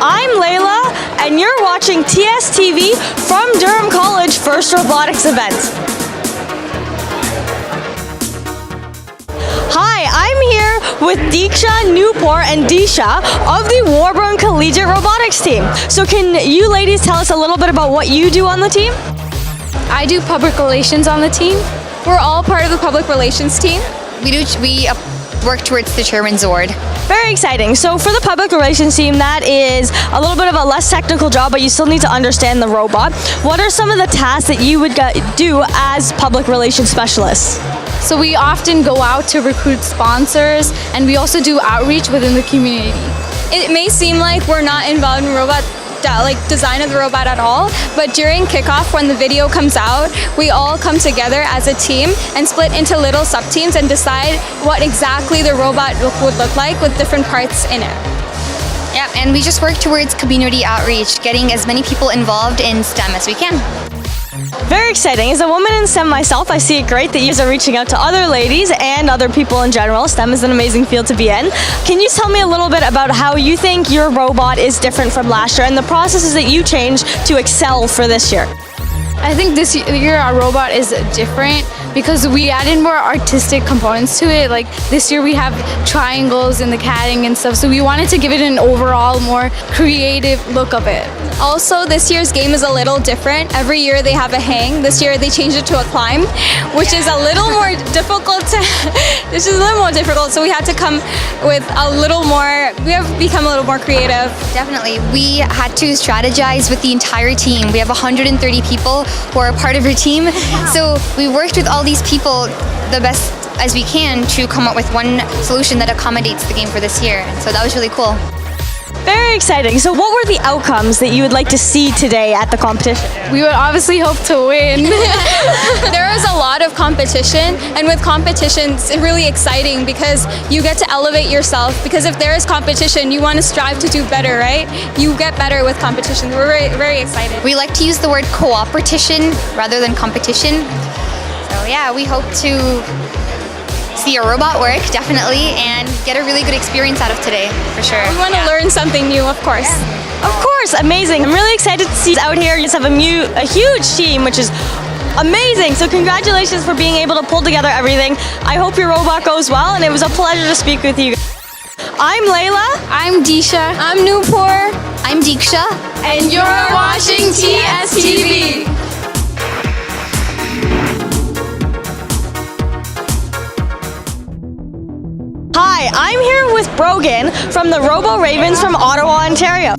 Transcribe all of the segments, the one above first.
I'm LAILA, and you're watching TStv from Durham College First Robotics event. Hi, I'm here with DIKSHA, NUPUR, and DISHA of the WOBURN Collegiate Robotics team. So can you ladies tell us a little bit about what you do on the team? I do public relations on the team. We're all part of the public relations team. We work towards the chairman's award. Very exciting. So for the public relations team, that is a little bit of a less technical job, but you still need to understand the robot. What are some of the tasks that you would do as public relations specialists? So we often go out to recruit sponsors, and we also do outreach within the community. It may seem like we're not involved in design of the robot at all, but during kickoff when the video comes out, we all come together as a team and split into little sub-teams and decide what exactly the robot would look like with different parts in it. Yeah, and we just work towards community outreach, getting as many people involved in STEM as we can. Very exciting. As a woman in STEM myself, I see it great that you guys are reaching out to other ladies and other people in general. STEM is an amazing field to be in. Can you tell me a little bit about how you think your robot is different from last year and the processes that you changed to excel for this year? I think this year our robot is different because we added more artistic components to it. Like this year we have triangles and the catting and stuff, so we wanted to give it an overall more creative look of it. Also, this year's game is a little different. Every year they have a hang. This year they changed it to a climb, which is a little more difficult so we had to come with a little more, we have become a little more creative. Definitely. We had to strategize with the entire team. We have 130 people who are a part of our team. So we worked with all these people the best as we can to come up with one solution that accommodates the game for this year. So that was really cool. Very exciting. So what were the outcomes that you would like to see today at the competition? We would obviously hope to win. There is a lot of competition, and with competition it's really exciting because you get to elevate yourself, because if there is competition you want to strive to do better, right? You get better with competition. We're very, very excited. We like to use the word cooperation rather than competition. So yeah, we hope to see a robot work, definitely, and get a really good experience out of today, for sure. We want to learn something new, of course. Yeah. Of course, amazing. I'm really excited to see you out here. You just have a huge team, which is amazing. So congratulations for being able to pull together everything. I hope your robot goes well, and it was a pleasure to speak with you. I'm LAILA. I'm DISHA. I'm NUPUR. I'm DIKSHA. And you're watching TStv. Hi, I'm here with Brogan from the ROBORAVENS from Ottawa, Ontario.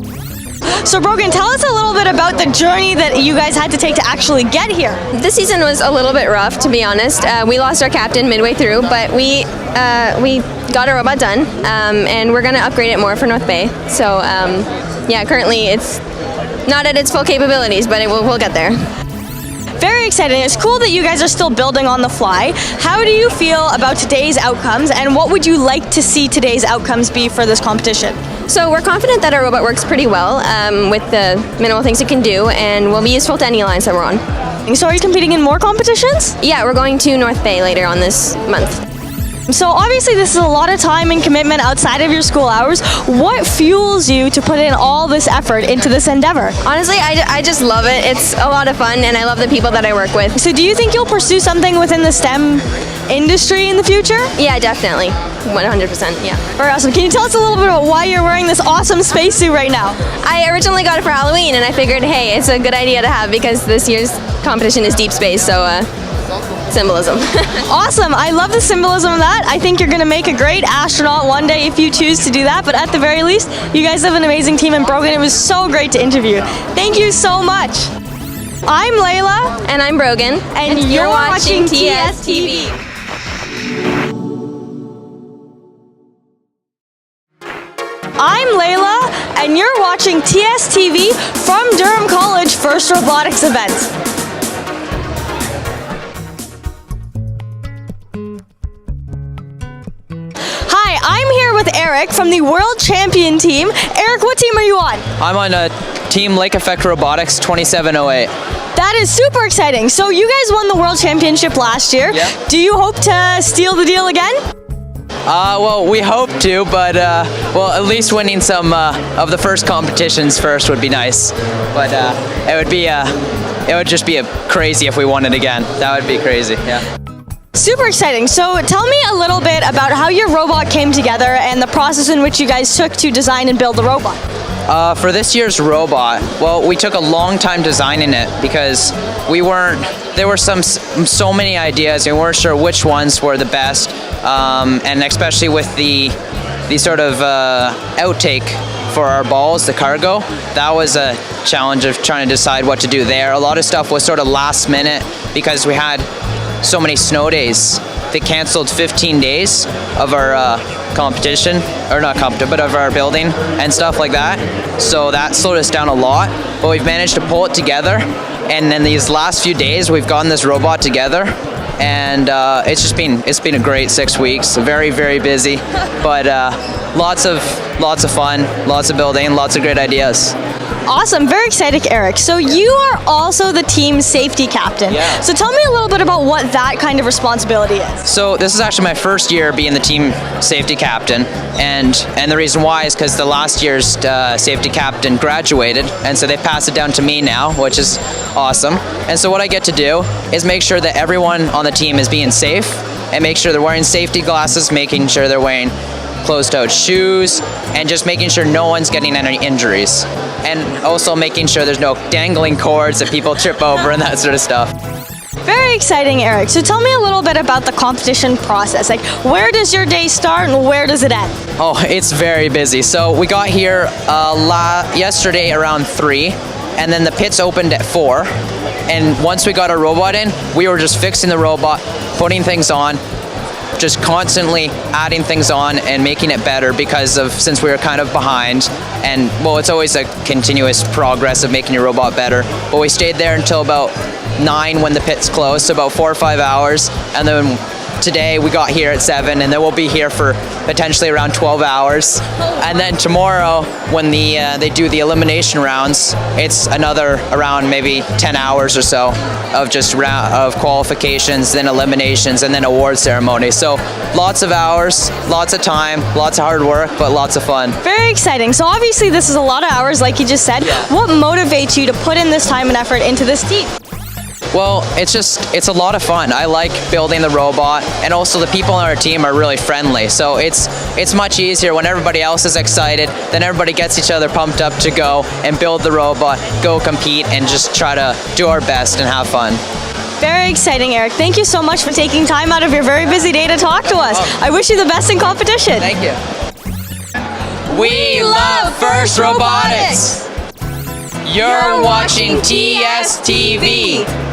So Brogan, tell us a little bit about the journey that you guys had to take to actually get here. This season was a little bit rough, to be honest. We lost our captain midway through, but we got our robot done, and we're going to upgrade it more for North Bay. So yeah, currently it's not at its full capabilities, but we'll get there. Very exciting. It's cool that you guys are still building on the fly. How do you feel about today's outcomes, and what would you like to see today's outcomes be for this competition? So we're confident that our robot works pretty well with the minimal things it can do, and will be useful to any lines that we're on. So are you competing in more competitions? Yeah, we're going to North Bay later on this month. So obviously this is a lot of time and commitment outside of your school hours. What fuels you to put in all this effort into this endeavor? Honestly, I just love it. It's a lot of fun, and I love the people that I work with. So do you think you'll pursue something within the STEM industry in the future? Yeah, definitely. 100%, yeah. Very awesome. Can you tell us a little bit about why you're wearing this awesome spacesuit right now? I originally got it for Halloween, and I figured, hey, it's a good idea to have because this year's competition is deep space, so symbolism. Awesome. I love the symbolism of that. I think you're going to make a great astronaut one day if you choose to do that, but at the very least, you guys have an amazing team, and Brogan, it was so great to interview. Thank you so much. I'm LAILA. And I'm Brogan. And you're watching TStv. I'm LAILA, and you're watching TStv from Durham College First Robotics event. Hi, I'm here with Eric from the World Champion team. Eric, what team are you on? I'm on Team Lake Effect Robotics 2708. That is super exciting. So you guys won the World Championship last year. Yeah. Do you hope to steal the deal again? Well, we hope to, but well, at least winning some of the first competitions first would be nice. But it would just be crazy if we won it again. That would be crazy. Yeah. Super exciting. So tell me a little bit about how your robot came together and the process in which you guys took to design and build the robot. For this year's robot, well, we took a long time designing it because there were so many ideas and we weren't sure which ones were the best, and especially with the sort of outtake for our balls, the cargo, that was a challenge of trying to decide what to do there. A lot of stuff was sort of last minute because we had so many snow days. They canceled 15 days of our competition, or not competition, but of our building and stuff like that. So that slowed us down a lot, but we've managed to pull it together. And then these last few days, we've gotten this robot together, and it's been a great 6 weeks. Very, very busy, but lots of fun, lots of building, lots of great ideas. Awesome, very exciting, Eric. So you are also the team safety captain. Yeah. So tell me a little bit about what that kind of responsibility is. So this is actually my first year being the team safety captain, and the reason why is because the last year's safety captain graduated, and so they passed it down to me now, which is awesome. And so what I get to do is make sure that everyone on the team is being safe, and make sure they're wearing safety glasses, making sure they're wearing closed-toed shoes, and just making sure no one's getting any injuries. And also making sure there's no dangling cords that people trip over and that sort of stuff. Very exciting, Eric. So tell me a little bit about the competition process. Like, where does your day start and where does it end? Oh, it's very busy. So we got here yesterday around 3, and then the pits opened at 4. And once we got our robot in, we were just fixing the robot, putting things on, just constantly adding things on and making it better since we were kind of behind. And well, it's always a continuous progress of making your robot better. But we stayed there until about 9 when the pits closed, so about 4 or 5 hours. And then today we got here at 7, and then we'll be here for potentially around 12 hours. And then tomorrow, when they do the elimination rounds, it's another around maybe 10 hours or so of just of qualifications, then eliminations, and then award ceremony. So lots of hours, lots of time, lots of hard work, but lots of fun. Very exciting. So obviously this is a lot of hours, like you just said. Yeah. What motivates you to put in this time and effort into this team? Well, it's a lot of fun. I like building the robot, and also the people on our team are really friendly. So it's much easier when everybody else is excited, then everybody gets each other pumped up to go and build the robot, go compete, and just try to do our best and have fun. Very exciting, Eric. Thank you so much for taking time out of your very busy day to talk to us. I wish you the best in competition. Thank you. We love FIRST Robotics! You're watching TStv.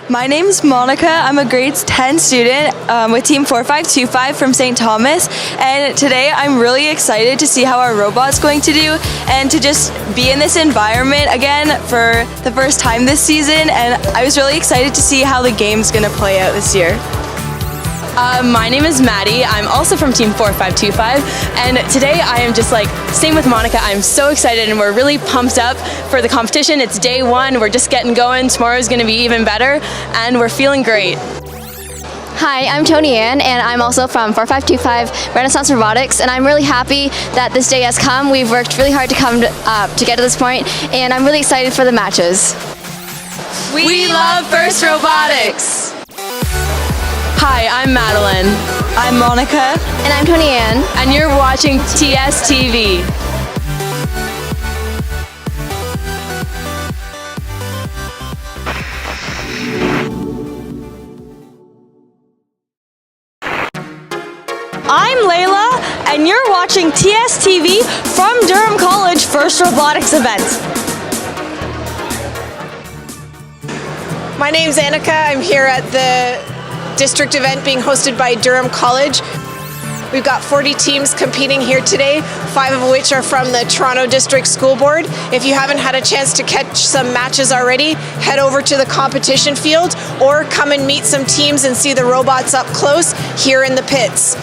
My name's Monica. I'm a grade 10 student with Team 4525 from St. Thomas, and today I'm really excited to see how our robot's going to do and to just be in this environment again for the first time this season, and I was really excited to see how the game's going to play out this year. My name is Maddie. I'm also from Team 4525, and today I am just like, same with Monica, I'm so excited and we're really pumped up for the competition. It's day 1, we're just getting going, tomorrow's going to be even better, and we're feeling great. Hi, I'm TONIANNE, and I'm also from 4525 Renaissance Robotics, and I'm really happy that this day has come. We've worked really hard to come to get to this point, and I'm really excited for the matches. We love FIRST Robotics! Hi, I'm Madeline. I'm Monica. And I'm TONIANNE. And you're watching TStv. I'm LAILA, and you're watching TStv from Durham College FIRST Robotics event. My name's ANNIKA. I'm here at the district event being hosted by Durham College. We've got 40 teams competing here today, 5 of which are from the Toronto District School Board. If you haven't had a chance to catch some matches already, head over to the competition field or come and meet some teams and see the robots up close here in the pits.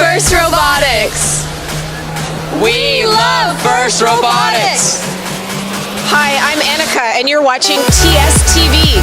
FIRST Robotics. We love FIRST Robotics. Hi, I'm Annika, and you're watching TStv.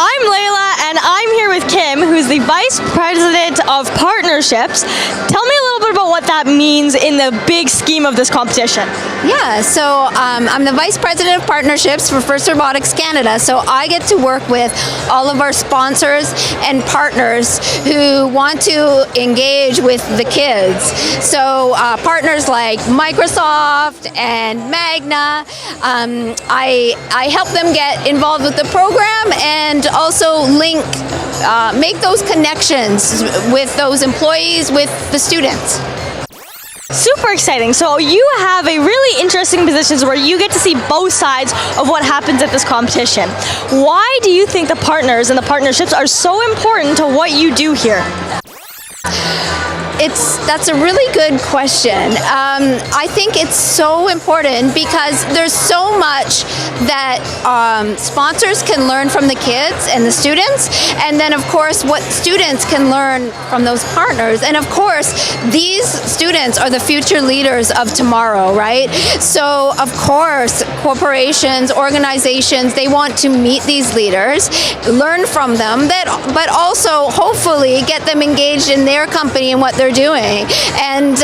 I'm LAILA, and I'm here with Kim, who's the Vice President of Partnerships. Tell me a little bit about what that means in the big scheme of this competition. Yeah, so I'm the Vice President of Partnerships for FIRST Robotics Canada, so I get to work with all of our sponsors and partners who want to engage with the kids. So partners like Microsoft and Magna, I help them get involved with the program and also make those connections with those employees, with the students. Super exciting. So you have a really interesting positions where you get to see both sides of what happens at this competition. Why do you think the partners and the partnerships are so important to what you do here? That's a really good question. I think it's so important because there's so much that sponsors can learn from the kids and the students, and then of course what students can learn from those partners. And of course these students are the future leaders of tomorrow, right? So of course corporations, organizations, they want to meet these leaders, learn from them, but also hopefully get them engaged in their company and what they're doing. And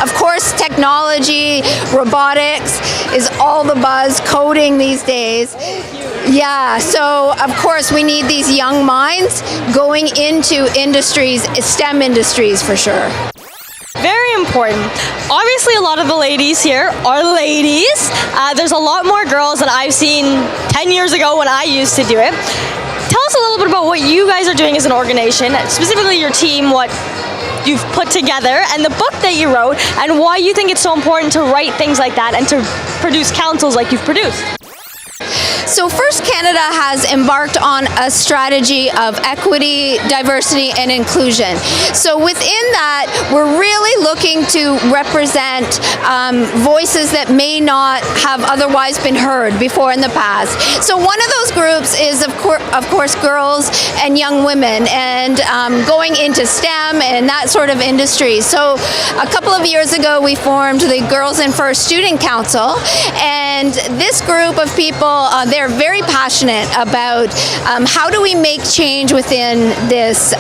of course technology, robotics is all the buzz, coding these days. Yeah, so of course we need these young minds going into industries, STEM industries for sure. Very important. Obviously, a lot of the ladies here are ladies. There's a lot more girls that I've seen 10 years ago when I used to do it. Tell us a little bit about what you guys are doing as an organization, specifically your team, what you've put together, and the book that you wrote, and why you think it's so important to write things like that and to produce councils like you've produced. So FIRST Canada has embarked on a strategy of equity, diversity, and inclusion. So within that, we're really looking to represent voices that may not have otherwise been heard before in the past. So one of those groups is, of course, girls and young women, and going into STEM and that sort of industry. So a couple of years ago, we formed the Girls in FIRST Student Council, and this group of people, they're very passionate about how do we make change within this,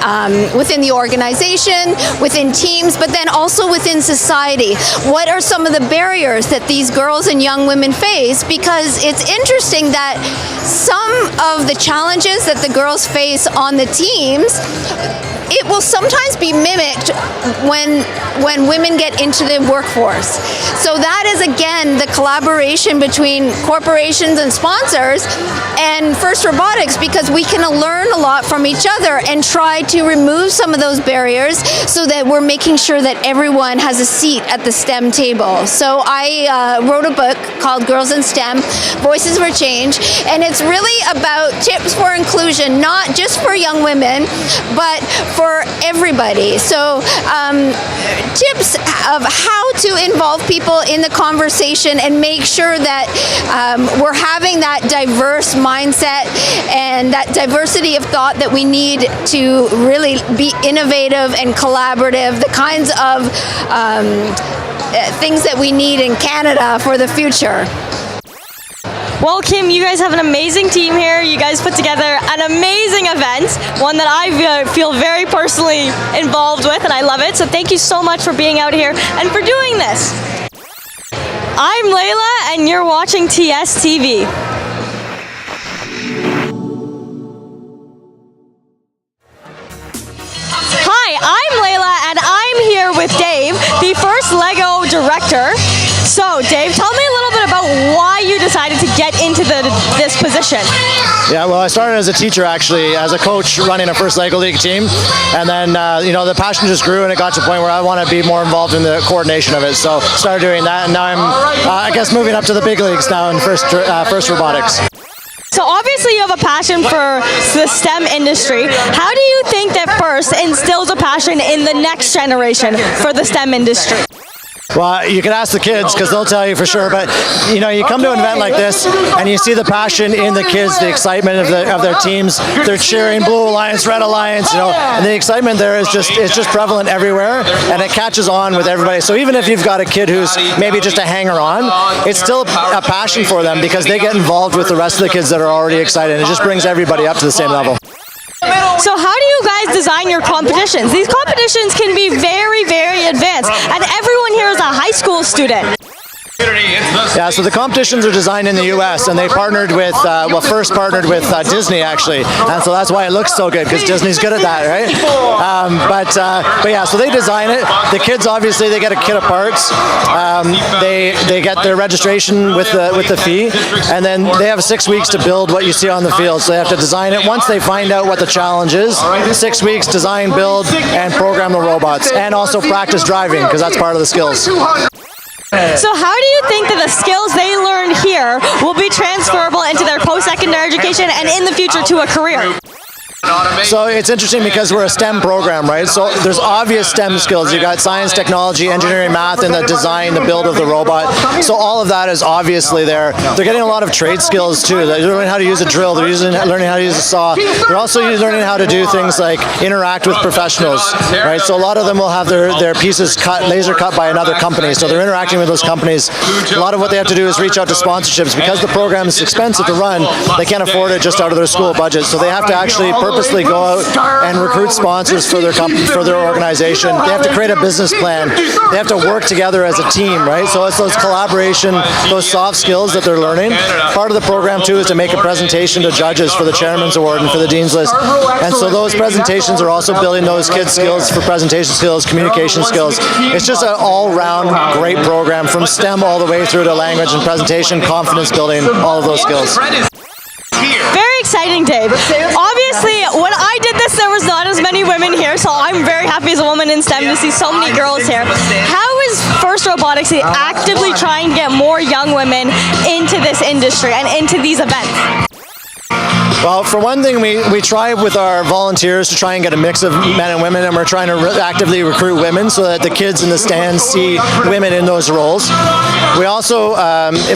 within the organization, within teams, but then also within society. What are some of the barriers that these girls and young women face? Because it's interesting that some of the challenges that the girls face on the teams, it will sometimes be mimicked when women get into the workforce. So that is again the collaboration between corporations and sponsors and FIRST Robotics, because we can learn a lot from each other and try to remove some of those barriers so that we're making sure that everyone has a seat at the STEM table. So I wrote a book called Girls in STEM, Voices for Change, and it's really about tips for inclusion, not just for young women, but for everybody. So tips of how to involve people in the conversation and make sure that we're having that diverse mindset and that diversity of thought that we need to really be innovative and collaborative, the kinds of things that we need in Canada for the future. Well, Kim, you guys have an amazing team here. You guys put together an amazing event, one that I feel very personally involved with, and I love it. So thank you so much for being out here and for doing this. I'm LAILA, and you're watching TStv. Hi, I'm LAILA, and I'm here with Dave, the first LEGO director. So, Dave, tell me a little bit about why you decided to get into this position. Yeah, well, I started as a teacher, actually, as a coach running a first LEGO League team, and then the passion just grew, and it got to the point where I want to be more involved in the coordination of it. So, started doing that, and now I'm, I guess, moving up to the big leagues now in FIRST Robotics. So obviously you have a passion for the STEM industry. How do you think that FIRST instills a passion in the next generation for the STEM industry? Well, you can ask the kids because they'll tell you for sure. But you know, you come to an event like this and you see the passion in the kids, the excitement of their teams. They're cheering Blue Alliance, Red Alliance, you know, and the excitement there is just prevalent everywhere, and it catches on with everybody. So even if you've got a kid who's maybe just a hanger-on, it's still a passion for them because they get involved with the rest of the kids that are already excited. It just brings everybody up to the same level. So how do you guys design your competitions? These competitions can be very, very advanced, and everyone here is a high school student. Yeah, so the competitions are designed in the U.S. and they partnered with, first partnered with Disney actually, and so that's why it looks so good because Disney's good at that, right? But yeah, so they design it. The kids obviously they get a kit of parts. They get their registration with the fee, and then they have 6 weeks to build what you see on the field. So they have to design it. Once they find out what the challenge is, 6 weeks design, build, and program the robots, and also practice driving because that's part of the skills. So how do you think that the skills they learn here will be transferable into their post-secondary education and in the future to a career? So it's interesting because we're a STEM program, right? So there's obvious STEM skills. You've got science, technology, engineering, math, and the design, the build of the robot. So all of that is obviously there. They're getting a lot of trade skills too. They're learning how to use a drill. They're learning how to use a saw. They're also learning how to do things like interact with professionals, right? So a lot of them will have their pieces cut, laser cut by another company. So they're interacting with those companies. A lot of what they have to do is reach out to sponsorships. Because the program is expensive to run, they can't afford it just out of their school budget. So they have to actually purposely go out and recruit sponsors for their organization. They have to create a business plan. They have to work together as a team, right? So it's those collaboration, those soft skills that they're learning. Part of the program too is to make a presentation to judges for the Chairman's Award and for the Dean's List. And so those presentations are also building those kids' skills for presentation skills, communication skills. It's just an all-round great program from STEM all the way through to language and presentation, confidence building, all of those skills. Very exciting, Dave. Obviously, when I did this, there was not as many women here, so I'm very happy as a woman in STEM to see so many girls here. How is First Robotics actively trying to get more young women into this industry and into these events? Well, for one thing, we try with our volunteers to try and get a mix of men and women, and we're trying to actively recruit women so that the kids in the stands see women in those roles. We also,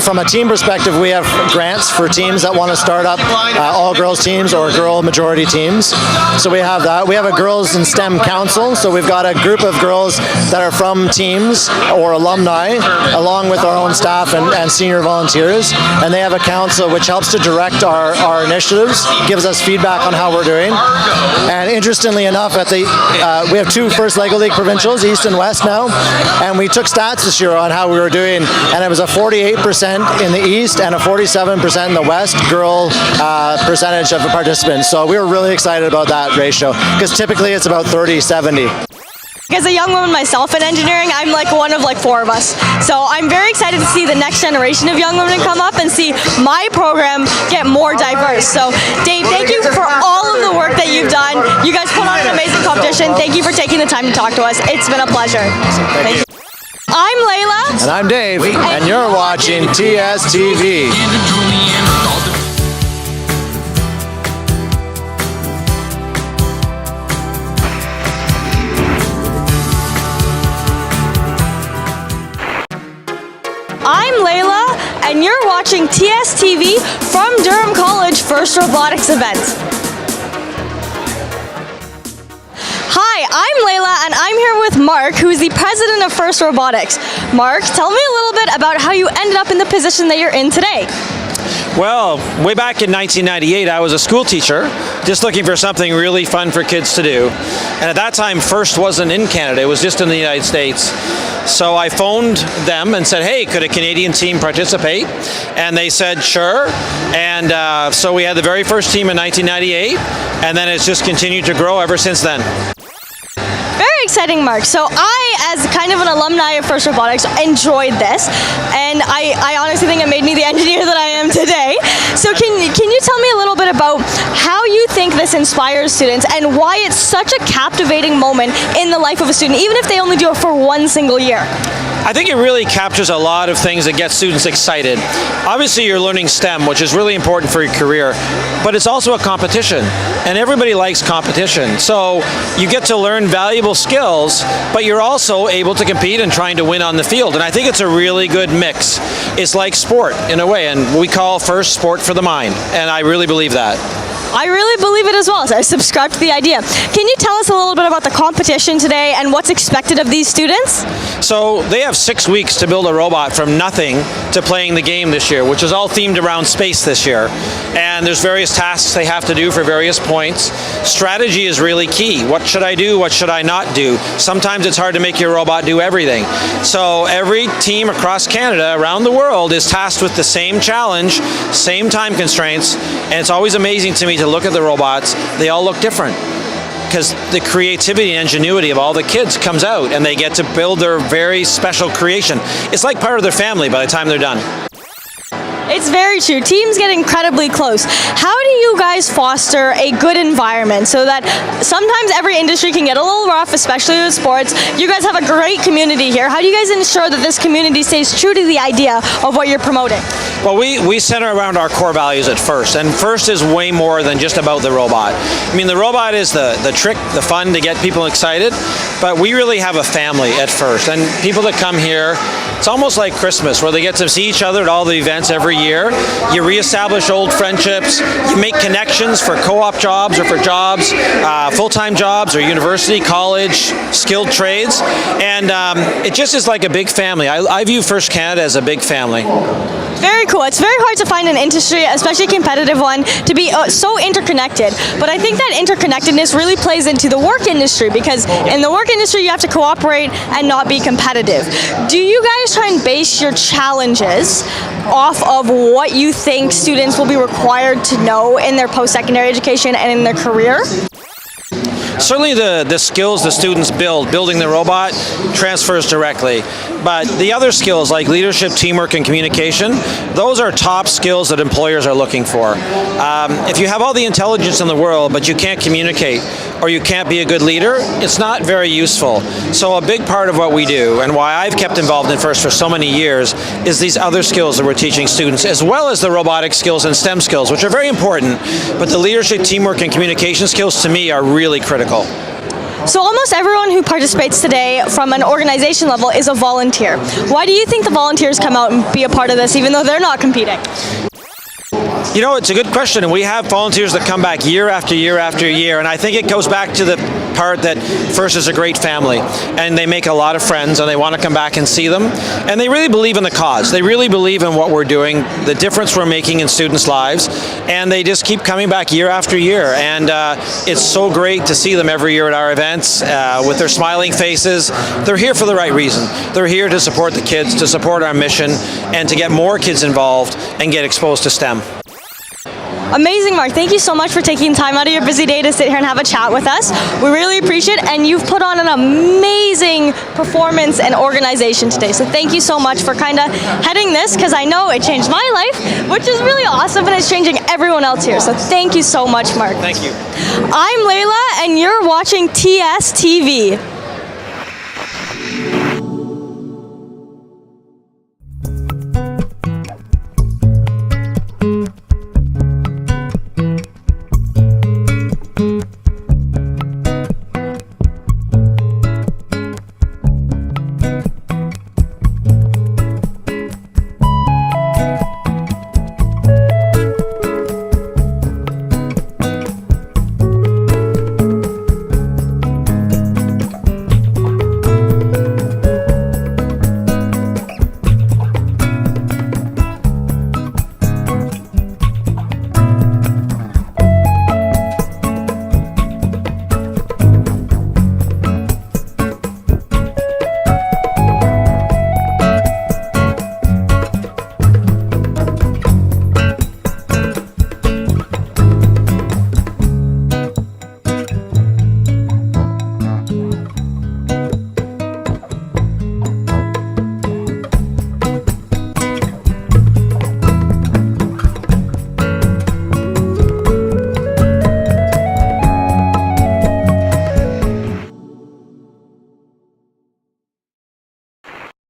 from a team perspective, we have grants for teams that want to start up all-girls teams or girl-majority teams. So we have that. We have a Girls in STEM Council, so we've got a group of girls that are from teams or alumni, along with our own staff and senior volunteers, and they have a council which helps to direct our initiatives, gives us feedback on how we're doing. And interestingly enough, we have 2 First Lego League provincials, East and West now, and we took stats this year on how we were doing, and it was a 48% in the East and a 47% in the West girl percentage of the participants. So we were really excited about that ratio because typically it's about 30-70. As a young woman myself in engineering, I'm like one of 4 of us. So I'm very excited to see the next generation of young women come up and see my program get more diverse. So Dave, thank you for all of the work that you've done. You guys put on an amazing competition. Thank you for taking the time to talk to us. It's been a pleasure. Thank you. I'm Layla. And I'm Dave. And you're watching TStv. I'm Layla, and you're watching TStv from Durham College First Robotics event. Hi, I'm Layla, and I'm here with Mark, who is the president of First Robotics. Mark, tell me a little bit about how you ended up in the position that you're in today. Well, way back in 1998, I was a school teacher, just looking for something really fun for kids to do. And at that time, FIRST wasn't in Canada, it was just in the United States. So I phoned them and said, hey, could a Canadian team participate? And they said, sure. And so we had the very first team in 1998, and then it's just continued to grow ever since then. Very exciting, Mark. So I, as kind of an alumni of First Robotics, enjoyed this, and I honestly think it made me the engineer that I am today. So can you tell me a little bit about how you think this inspires students and why it's such a captivating moment in the life of a student, even if they only do it for one single year? I think it really captures a lot of things that get students excited. Obviously, you're learning STEM, which is really important for your career, but it's also a competition, and everybody likes competition. So you get to learn valuable skills, but you're also able to compete and trying to win on the field, and I think it's a really good mix. It's like sport, in a way, and we call FIRST sport for the mind, and I really believe that. I really believe it as well, so I subscribe to the idea. Can you tell us a little bit about the competition today and what's expected of these students? So they have 6 weeks to build a robot from nothing to playing the game this year, which is all themed around space this year. And there's various tasks they have to do for various points. Strategy is really key. What should I do? What should I not do? Sometimes it's hard to make your robot do everything. So every team across Canada, around the world, is tasked with the same challenge, same time constraints, and it's always amazing to me to look at the robots. They all look different because the creativity and ingenuity of all the kids comes out and they get to build their very special creation. It's like part of their family by the time they're done. It's very true. Teams get incredibly close. How do you guys foster a good environment so that sometimes every industry can get a little rough, especially with sports? You guys have a great community here. How do you guys ensure that this community stays true to the idea of what you're promoting? Well, we center around our core values at FIRST, and FIRST is way more than just about the robot. I mean, the robot is the trick, the fun to get people excited, but we really have a family at FIRST, and people that come here, it's almost like Christmas, where they get to see each other at all the events every year. You reestablish old friendships, you make connections for co-op jobs or for jobs, full-time jobs or university, college, skilled trades, and it just is like a big family. I view FIRST Canada as a big family. Very cool. It's very hard to find an industry, especially a competitive one, to be so interconnected. But I think that interconnectedness really plays into the work industry, because in the work industry you have to cooperate and not be competitive. Do you guys try and base your challenges off of what you think students will be required to know in their post-secondary education and in their career? Certainly the skills the students building the robot, transfers directly. But the other skills like leadership, teamwork, and communication, those are top skills that employers are looking for. If you have all the intelligence in the world, but you can't communicate, or you can't be a good leader, it's not very useful. So a big part of what we do, and why I've kept involved in FIRST for so many years, is these other skills that we're teaching students, as well as the robotic skills and STEM skills, which are very important, but the leadership, teamwork, and communication skills, to me, are really critical. So almost everyone who participates today from an organization level is a volunteer. Why do you think the volunteers come out and be a part of this, even though they're not competing? You know, it's a good question, and we have volunteers that come back year after year after year, and I think it goes back to the part that FIRST is a great family, and they make a lot of friends, and they want to come back and see them, and they really believe in the cause. They really believe in what we're doing, the difference we're making in students' lives, and they just keep coming back year after year, and it's so great to see them every year at our events with their smiling faces. They're here for the right reason. They're here to support the kids, to support our mission, and to get more kids involved and get exposed to STEM. Amazing, Mark. Thank you so much for taking time out of your busy day to sit here and have a chat with us. We really appreciate it, and you've put on an amazing performance and organization today. So thank you so much for kind of heading this, because I know it changed my life, which is really awesome, and it's changing everyone else here. So thank you so much, Mark. Thank you. I'm LAILA, and you're watching TStv.